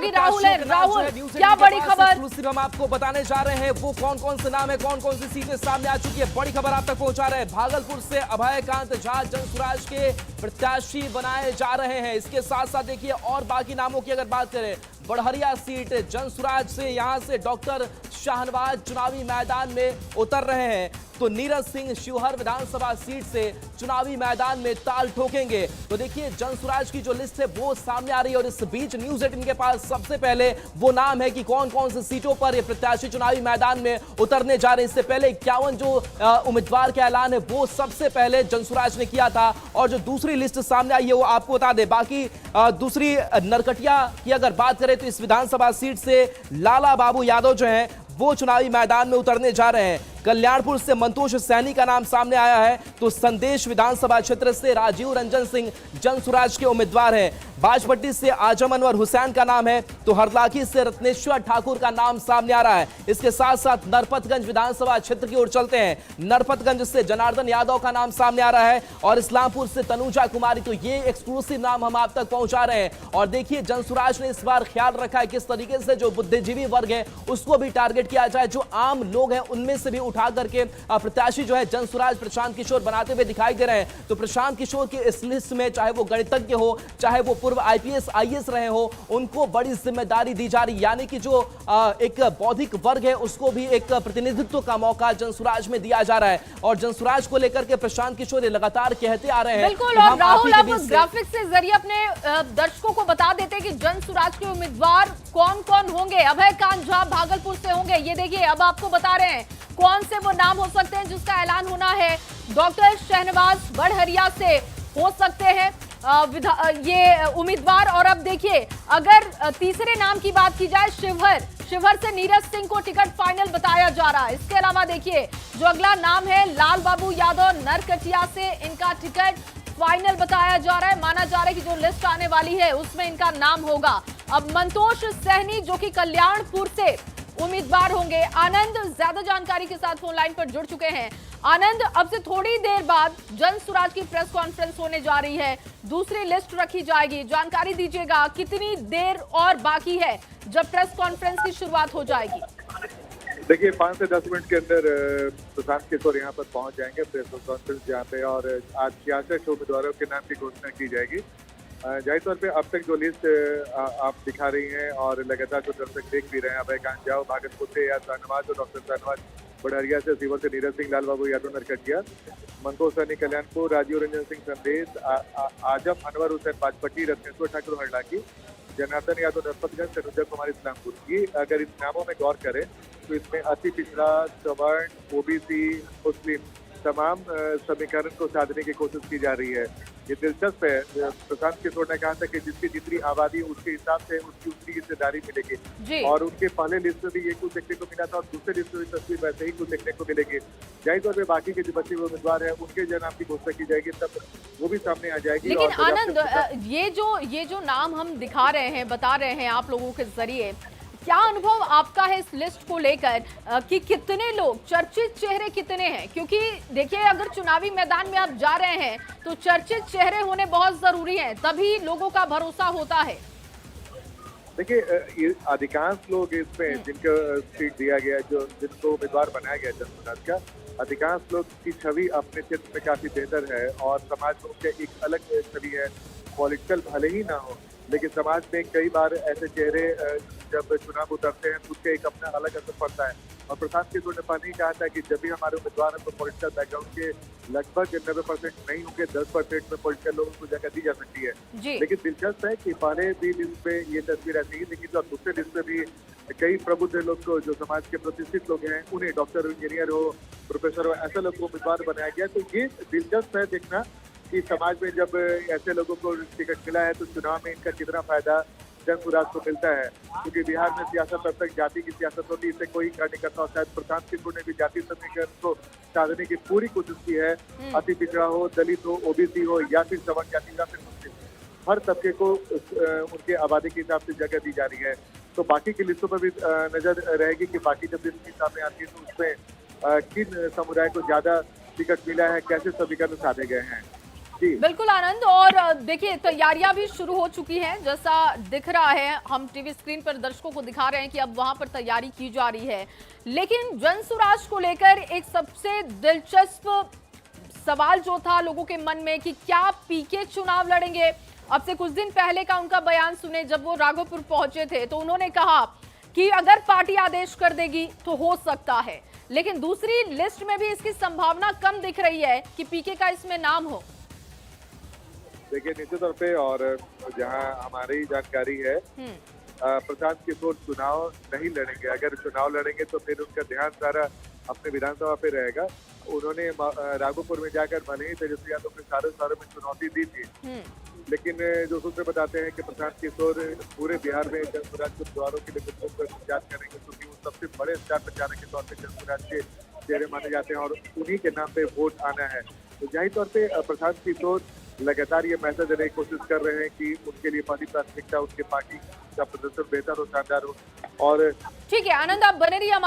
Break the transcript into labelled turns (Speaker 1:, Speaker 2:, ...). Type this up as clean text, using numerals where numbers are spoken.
Speaker 1: सहयोगी राहुल है। राहुल, क्या बड़ी खबर?
Speaker 2: एक्सक्लूसिव हम आपको बताने जा रहे हैं वो कौन कौन से नाम है, कौन कौन सी सीटें सामने आ चुकी है। बड़ी खबर आप तक पहुंचा रहे हैं। भागलपुर से अभयकांत झा जनसुराज के प्रत्याशी बनाए जा रहे हैं। इसके साथ साथ देखिए और बाकी नामों की अगर बात करें, बड़हरिया सीट जनसुराज से यहां से डॉक्टर शाहनवाज चुनावी मैदान में उतर रहे हैं, तो नीरज सिंह शिवहर विधानसभा सीट से चुनावी मैदान में ताल ठोकेंगे। तो देखिए जनसुराज की जो लिस्ट है वो सामने आ रही है और इस बीच न्यूज़ 18 के पास सबसे पहले वो नाम है कि कौन कौन सी सीटों पर ये प्रत्याशी चुनावी मैदान में उतरने जा रहे हैं। इससे पहले 51 जो उम्मीदवार का ऐलान है वो सबसे पहले जनसुराज ने किया था और जो दूसरी लिस्ट सामने आई है वो आपको बता दे। बाकी दूसरी नरकटिया की अगर बात करें तो इस विधानसभा सीट से लाला बाबू यादव जो है वो चुनावी मैदान में उतरने जा रहे हैं। कल्याणपुर से मंतोष सैनी का नाम सामने आया है, तो संदेश विधानसभा क्षेत्र से राजीव रंजन सिंह जनसुराज के उम्मीदवार हैं। बाजपट्टी से आजम अनवर हुसैन का नाम है, तो हरलाखी से रत्नेश्वर ठाकुर का नाम सामने आ रहा है। इसके साथ साथ नरपतगंज विधानसभा क्षेत्र की ओर चलते हैं। नरपतगंज से जनार्दन यादव का नाम सामने आ रहा है और इस्लामपुर से तनुजा कुमारी। तो ये एक्सक्लूसिव नाम हम आप तक पहुंचा रहे हैं। और देखिए जनसुराज ने इस बार ख्याल रखा है किस तरीके से जो बुद्धिजीवी वर्ग है उसको भी टारगेट किया जाए, जो आम लोग हैं उनमें से भी उठा करके प्रत्याशी जो है जनसुराज प्रशांत किशोर बनाते हुए दिखाई दे रहे हैं। तो प्रशांत किशोर की इस लिस्ट में चाहे वो गणितज्ञ हो, चाहे वो पूर्व आईपीएस आईएएस रहे हो, उनको बड़ी जिम्मेदारी दी जा रही, यानी कि जो एक बौद्धिक वर्ग है उसको भी एक प्रतिनिधित्व का मौका जनसुराज में दिया जा रहा है। और जनसुराज को लेकर के प्रशांत किशोर लगातार कहते आ रहे हैं।
Speaker 1: बिल्कुल, और राहुल आप ग्राफिक्स के जरिए अपने दर्शकों को बता देते हैं कि जनसुराज के उम्मीदवार कौन कौन होंगे। अभयकांत झा भागलपुर से होंगे, ये देखिए अब आपको बता रहे हैं कौन से वो नाम हो सकते हैं जिसका ऐलान होना है। डॉक्टर शाहनवाज बड़हरिया से हो सकते हैं ये उम्मीदवार। और अब देखिए अगर तीसरे नाम की बात की जाए, शिवहर से नीरज सिंह को टिकट फाइनल बताया जा रहा है। इसके अलावा देखिए जो अगला नाम है लाल बाबू यादव नरकटिया से, इनका टिकट फाइनल बताया जा रहा है। माना जा रहा है कि जो लिस्ट आने वाली है उसमें इनका नाम होगा। अब मंतोष सहनी जो कि कल्याणपुर से उम्मीदवार होंगे। आनंद ज्यादा जानकारी के साथ फोन लाइन पर जुड़ चुके हैं। आनंद, अब से थोड़ी देर बाद जनसुराज की प्रेस कॉन्फ्रेंस होने जा रही है, दूसरी लिस्ट रखी जाएगी। जानकारी दीजिएगा कितनी देर और बाकी है जब प्रेस कॉन्फ्रेंस की शुरुआत हो जाएगी?
Speaker 3: देखिए 5 से 10 मिनट के अंदर प्रशांत किशोर यहाँ पर पहुंच जाएंगे प्रेस कॉन्फ्रेंस जहाँ पे, और आज 66 उम्मीदवारों के नाम की घोषणा की जाएगी। जाहिर तौर पे अब तक जो लिस्ट आप दिखा रही हैं और लगातार जो दर्शक देख भी रहे हैं, अभयकांत झा भागलपुर से या शाहनवाज और डॉक्टर शाहनवाज बड़हरिया से, सीवर से नीरज सिंह, लाल बाबू यादव नरकटिया, मंतोष सैनी कल्याणपुर, राजीव रंजन सिंह संदेश, आजम अनवर हुसैन बाजपट्टी, रत्नेश्वर ठाकुर हरलाखी, जनार्दन यादव नरपतगंज, तनुजा कुमारी इस्लामपुर। ये अगर इन नामों में गौर करें तो इसमें अति पिछड़ा, सवर्ण, ओबीसी, मुस्लिम तमाम समीकरण को साधने की कोशिश की जा रही है। ये दिलचस्प है। प्रशांत किशोर ने कहा था कि जिसकी जितनी आबादी उसके हिसाब से उसकी उतनी हिस्सेदारी मिलेगी, और उनके पहले लिस्ट में भी ये कुछ देखने को मिला था और दूसरे लिस्ट में तस्वीर वैसे ही कुछ देखने को मिलेगी। जाहिर तौर पर बाकी के जो बच्चे उम्मीदवार हैं उनके जो नाम की घोषणा की जाएगी तब वो भी सामने आ जाएगी।
Speaker 1: लेकिन आनंद, ये जो नाम हम दिखा रहे हैं, बता रहे हैं आप लोगों के जरिए, क्या अनुभव आपका है इस लिस्ट को लेकर कि कितने लोग, चर्चित चेहरे कितने हैं? क्योंकि देखिए अगर चुनावी मैदान में आप जा रहे हैं तो चर्चित चेहरे होने बहुत जरूरी हैं, तभी लोगों का भरोसा होता है।
Speaker 3: देखिए अधिकांश लोग इसमें जिनको सीट दिया गया, जो जिनको उम्मीदवार बनाया गया जनसुराज का, अधिकांश लोग की छवि अपने क्षेत्र में काफी बेहतर है और समाज में उनके एक अलग छवि है। पॉलिटिकल भले ही ना हो, लेकिन समाज में कई बार ऐसे चेहरे जब चुनाव उतरते हैं तो उसके एक अपना अलग असर पड़ता है। और प्रशांत किशोर ने पहले ही कहा था कि जब भी हमारे उम्मीदवार हैं तो पॉलिटिकल बैकग्राउंड के लगभग 90% नहीं होंगे, 10% में पॉलिटिकल लोगों को जगह दी जा सकती है। लेकिन दिलचस्प है कि पहले भी लिस्ट में ये तस्वीर ऐसी ही, लेकिन जो दूसरे लिस्ट में भी कई प्रबुद्ध लोग को, जो समाज के प्रतिष्ठित लोग हैं, उन्हें डॉक्टर, इंजीनियर हो, प्रोफेसर हो, ऐसे लोग को उम्मीदवार बनाया गया। तो ये दिलचस्प है देखना कि समाज में जब ऐसे लोगों को टिकट मिला है तो चुनाव में इनका कितना फायदा जनसुराज को मिलता है। क्योंकि बिहार में सियासत अब तक जाति की सियासत होती है, इसे कोई नहीं करता। और शायद प्रशांत किशोर ने भी जाति समीकरण को साधने की पूरी कोशिश की है। अति पिछड़ा हो, दलित हो, ओबीसी हो या फिर सवर्ण जाति या फिर मुस्लिम, हर तबके को उनके आबादी के हिसाब से जगह दी जा रही है। तो बाकी की लिस्टों पर भी नजर रहेगी कि बाकी जब लिस्ट सामने आती है तो उसमें किन समुदाय को ज्यादा टिकट मिला है, कैसे समीकरण साधे गए हैं।
Speaker 1: बिल्कुल आनंद। और देखिए तैयारियां भी शुरू हो चुकी हैं, जैसा दिख रहा है, हम टीवी स्क्रीन पर दर्शकों को दिखा रहे हैं कि अब वहां पर तैयारी की जा रही है। लेकिन जनसुराज को लेकर एक सबसे दिलचस्प सवाल जो था लोगों के मन में कि क्या पीके चुनाव लड़ेंगे। अब से कुछ दिन पहले का उनका बयान सुने, जब वो राघोपुर पहुंचे थे तो उन्होंने कहा कि अगर पार्टी आदेश कर देगी तो हो सकता है, लेकिन दूसरी लिस्ट में भी इसकी संभावना कम दिख रही है कि पीके का इसमें नाम हो।
Speaker 3: देखिए निश्चित तौर पे, और जहां हमारी जानकारी है प्रशांत किशोर चुनाव नहीं लड़ेंगे। अगर चुनाव लड़ेंगे तो फिर उनका ध्यान सारा अपने विधानसभा पे रहेगा। उन्होंने राघोपुर में जाकर भले ही तेजस्वी यादव के सारे में चुनौती दी थी, लेकिन जो सूत्र बताते हैं कि प्रशांत किशोर पूरे बिहार में जनसुराज के उम्मीदवारों के लिए बिल्कुल प्रचार करेंगे, क्योंकि वो सबसे बड़े स्टार प्रचारक के तौर पर जनसुराज के चेहरे माने जाते हैं और उन्हीं के नाम पे वोट आना है। तो जाहिर तौर पे प्रशांत किशोर लगातार ये मैसेज देने की कोशिश कर रहे हैं कि उनके लिए पहली प्राथमिकता उनके पार्टी का प्रदर्शन बेहतर और शानदार हो। और
Speaker 1: ठीक है आनंद, आप बने रहिए हमारे